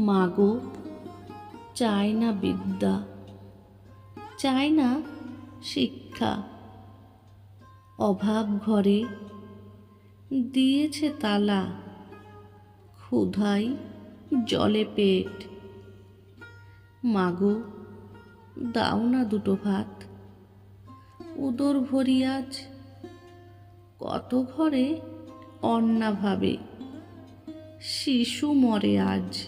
মাগো, চায় না বিদ্যা, চায় না শিক্ষা, অভাব ঘরে দিয়েছে তালা, ক্ষুধায় জলে পেট। মাগো, দাও না দুটো ভাত, উদর ভরি আজ। কত ঘরে অন্নাভাবে শিশু মরে আজ।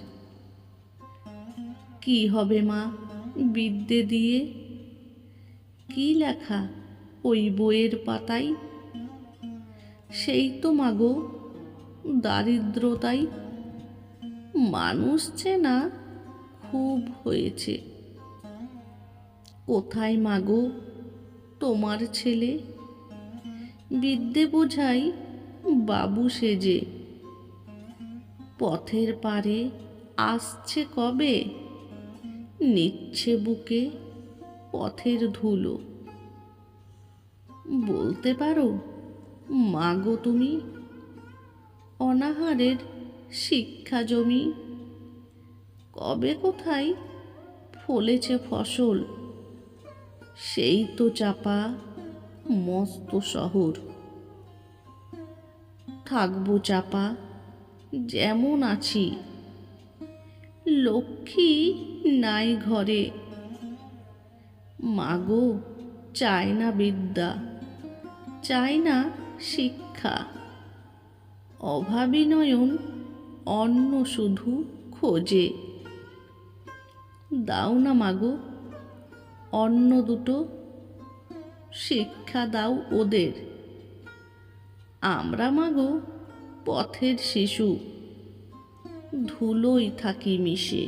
কি হবে মা বিদ্যে দিয়ে, কি লেখা ওই বইয়ের পাতায়? সেই তো মাগো দারিদ্রতাই, মানুষ চেনা খুব হয়েছে। কোথায় মাগো তোমার ছেলে, বিদ্যে বোঝাই বাবু সেজে? পথের পারে আসছে কবে, নিচ্ছে বুকে পথের ধুলো। বলতে পারো মাগো তুমি, অনাহারের শিক্ষা জমি কবে কোথায় ফলেছে ফসল? সেই তো চাপা মস্ত শহর। থাকবো চাপা যেমন আছি, লক্ষ্মী নাই ঘরে। মাগো, চায় না বিদ্যা, চায় না শিক্ষা, অভাবী নয়ন অন্ন শুধু খোঁজে। দাও না মাগো অন্ন দুটো, শিক্ষা দাও ওদের। আমরা মাগো পথের শিশু, ধুলোয় থাকি মিশে।